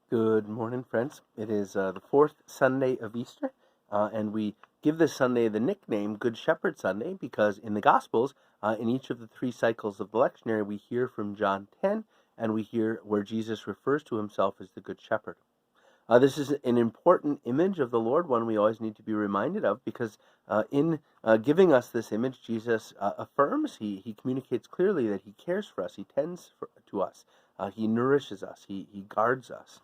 Good morning, friends. It is the fourth Sunday of Easter, and we give this Sunday the nickname Good Shepherd Sunday because in the Gospels, in each of the three cycles of the lectionary, we hear from John 10, and we hear where Jesus refers to himself as the Good Shepherd. This is an important image of the Lord, one we always need to be reminded of, because in giving us this image, Jesus affirms, he communicates clearly that he cares for us, he tends to us, he nourishes us, he guards us.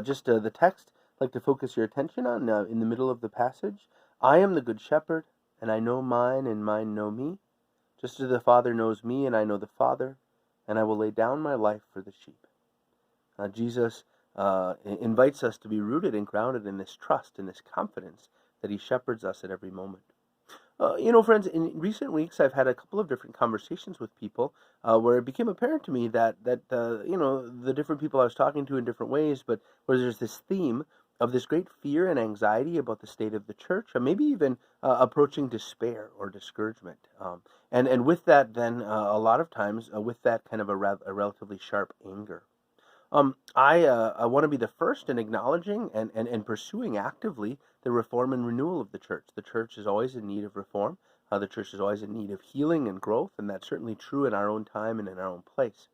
Just the text I'd like to focus your attention on in the middle of the passage. I am the good shepherd, and I know mine, and mine know me, just as the Father knows me, and I know the Father, and I will lay down my life for the sheep. Jesus invites us to be rooted and grounded in this trust, in this confidence that he shepherds us at every moment. Friends, in recent weeks, I've had a couple of different conversations with people where it became apparent to me that the different people I was talking to in different ways, but where there's this theme of this great fear and anxiety about the state of the church, or maybe even approaching despair or discouragement. And with that, then a lot of times, with that kind of a relatively sharp anger. I want to be the first in acknowledging and pursuing actively the reform and renewal of the church. The church is always in need of reform. The church is always in need of healing and growth, and that's certainly true in our own time and in our own place.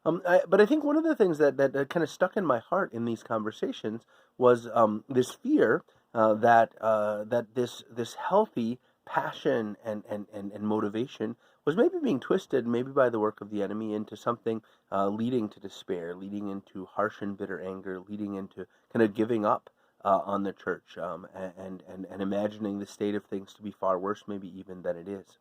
But I think one of the things that kind of stuck in my heart in these conversations was this fear that this healthy passion and motivation was maybe being twisted, maybe by the work of the enemy, into something leading to despair, leading into harsh and bitter anger, leading into kind of giving up on the church and imagining the state of things to be far worse, maybe even than it is.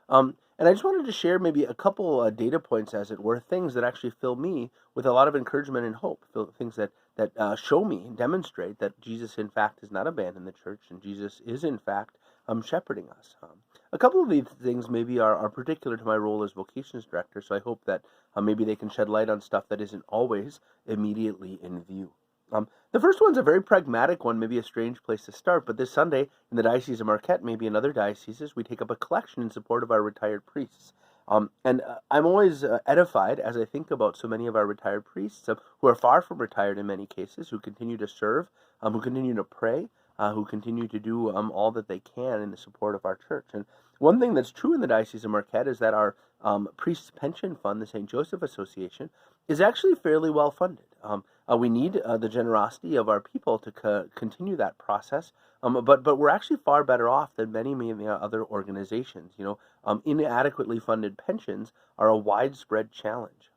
And I just wanted to share maybe a couple data points, as it were, things that actually fill me with a lot of encouragement and hope, things that show me and demonstrate that Jesus, in fact, has not abandoned the church, and Jesus is, in fact, shepherding us. A couple of these things maybe are particular to my role as vocations director, so I hope that maybe they can shed light on stuff that isn't always immediately in view. The first one's a very pragmatic one, maybe a strange place to start, but this Sunday in the Diocese of Marquette, maybe in other dioceses, we take up a collection in support of our retired priests. I'm always edified as I think about so many of our retired priests who are far from retired in many cases, who continue to serve, who continue to pray, who continue to do all that they can in the support of our church. And one thing that's true in the Diocese of Marquette is that our Priests Pension Fund, the St. Joseph Association, is actually fairly well funded. We need the generosity of our people to continue that process, but we're actually far better off than many other organizations. Inadequately funded pensions are a widespread challenge.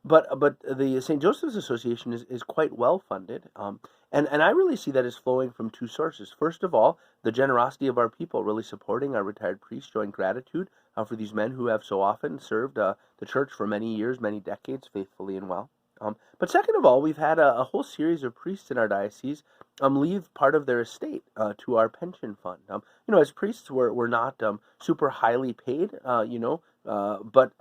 But the St. Joseph's Association is quite well funded, and I really see that as flowing from two sources. First of all, the generosity of our people really supporting our retired priests, showing gratitude for these men who have so often served the church for many years, many decades, faithfully and well. But second of all, we've had a whole series of priests in our diocese leave part of their estate to our pension fund. As priests, we're not super highly paid, but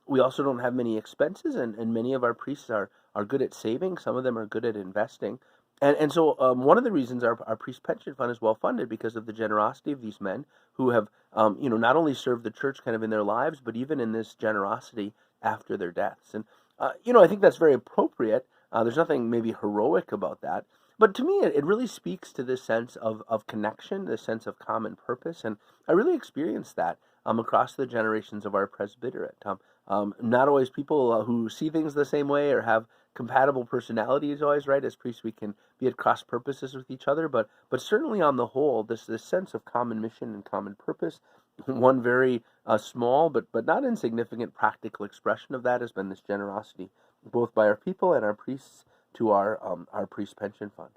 we also don't have many expenses, and many of our priests are good at saving. Some of them are good at investing. And so one of the reasons our priest pension fund is well funded because of the generosity of these men who have, not only served the church kind of in their lives, but even in this generosity after their deaths. And I think that's very appropriate. There's nothing maybe heroic about that. But to me, it really speaks to this sense of connection, this sense of common purpose. And I really experienced that across the generations of our presbyterate. Not always people who see things the same way or have compatible personalities always, right? As priests, we can be at cross purposes with each other, but certainly on the whole, this sense of common mission and common purpose. One very small but not insignificant practical expression of that has been this generosity, both by our people and our priests to our priest pension fund.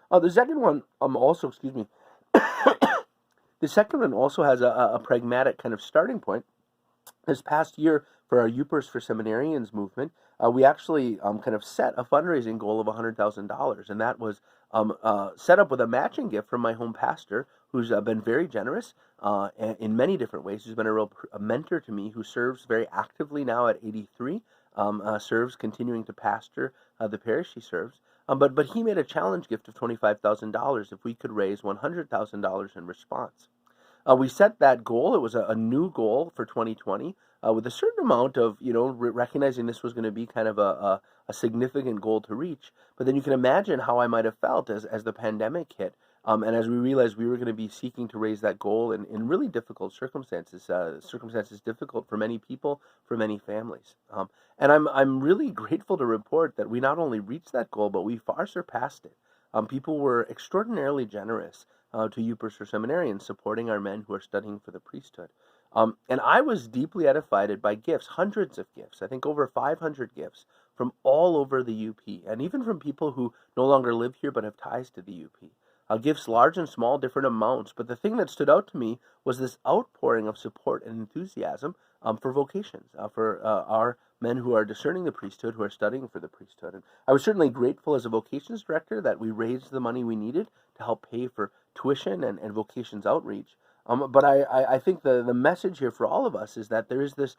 The second one the second one also has a pragmatic kind of starting point. This past year, for our Upers for Seminarians movement, we actually kind of set a fundraising goal of $100,000, and that was set up with a matching gift from my home pastor, who's been very generous in many different ways. Who's been a mentor to me, who serves very actively now at 83, serves continuing to pastor the parish he serves. But he made a challenge gift of $25,000 if we could raise $100,000 in response. We set that goal. It was a new goal for 2020. with a certain amount of, recognizing this was going to be kind of a significant goal to reach. But then you can imagine how I might have felt as the pandemic hit. And as we realized we were going to be seeking to raise that goal in really difficult circumstances, circumstances difficult for many people, for many families. And I'm really grateful to report that we not only reached that goal, but we far surpassed it. People were extraordinarily generous to Eucharist seminarians supporting our men who are studying for the priesthood. And I was deeply edified by gifts, hundreds of gifts, I think over 500 gifts from all over the UP, and even from people who no longer live here but have ties to the UP. Gifts large and small, different amounts. But the thing that stood out to me was this outpouring of support and enthusiasm for vocations, for our men who are discerning the priesthood, who are studying for the priesthood. And I was certainly grateful as a vocations director that we raised the money we needed to help pay for tuition and vocations outreach. But I think the message here for all of us is that there is this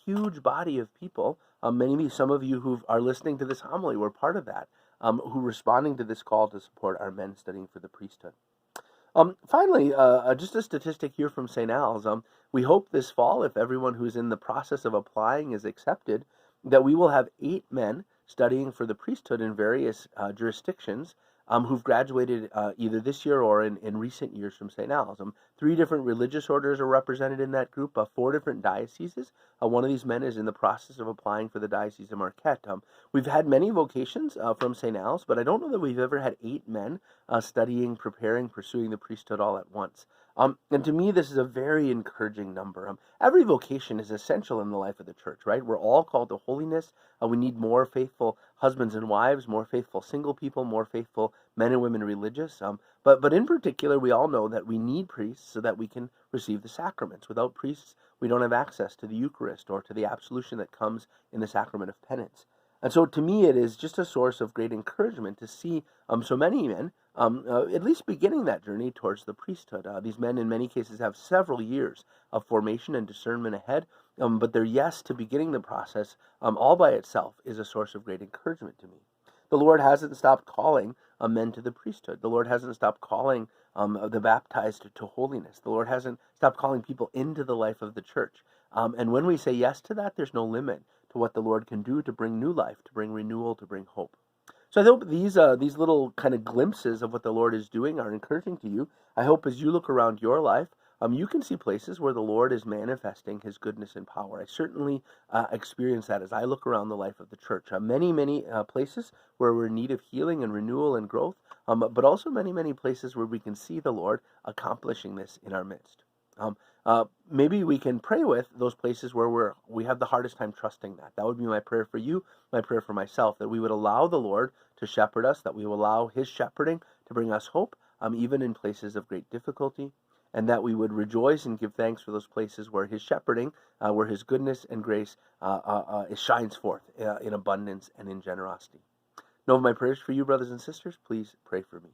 huge body of people, maybe some of you who are listening to this homily were part of that, who are responding to this call to support our men studying for the priesthood. Finally, just a statistic here from St. Al's. We hope this fall, if everyone who's in the process of applying is accepted, that we will have 8 men studying for the priesthood in various jurisdictions who've graduated either this year or in recent years from St. Al's. 3 different religious orders are represented in that group, 4 different dioceses. One of these men is in the process of applying for the Diocese of Marquette. We've had many vocations from St. Al's, but I don't know that we've ever had 8 men studying, preparing, pursuing the priesthood all at once. And to me, this is a very encouraging number. Every vocation is essential in the life of the church, right? We're all called to holiness. We need more faithful husbands and wives, more faithful single people, more faithful men and women religious. But in particular, we all know that we need priests so that we can receive the sacraments. Without priests, we don't have access to the Eucharist or to the absolution that comes in the sacrament of penance. And so to me, it is just a source of great encouragement to see so many men at least beginning that journey towards the priesthood. These men, in many cases, have several years of formation and discernment ahead, but their yes to beginning the process all by itself is a source of great encouragement to me. The Lord hasn't stopped calling men to the priesthood. The Lord hasn't stopped calling the baptized to holiness. The Lord hasn't stopped calling people into the life of the church. And when we say yes to that, there's no limit to what the Lord can do to bring new life, to bring renewal, to bring hope. So I hope these little kind of glimpses of what the Lord is doing are encouraging to you. I hope as you look around your life, you can see places where the Lord is manifesting his goodness and power. I certainly experience that as I look around the life of the church. Many places where we're in need of healing and renewal and growth, but also many places where we can see the Lord accomplishing this in our midst. Maybe we can pray with those places where we have the hardest time trusting that. That would be my prayer for you, my prayer for myself, that we would allow the Lord to shepherd us, that we will allow his shepherding to bring us hope, even in places of great difficulty, and that we would rejoice and give thanks for those places where his shepherding, where his goodness and grace shines forth in abundance and in generosity. Know of my prayers for you, brothers and sisters. Please pray for me.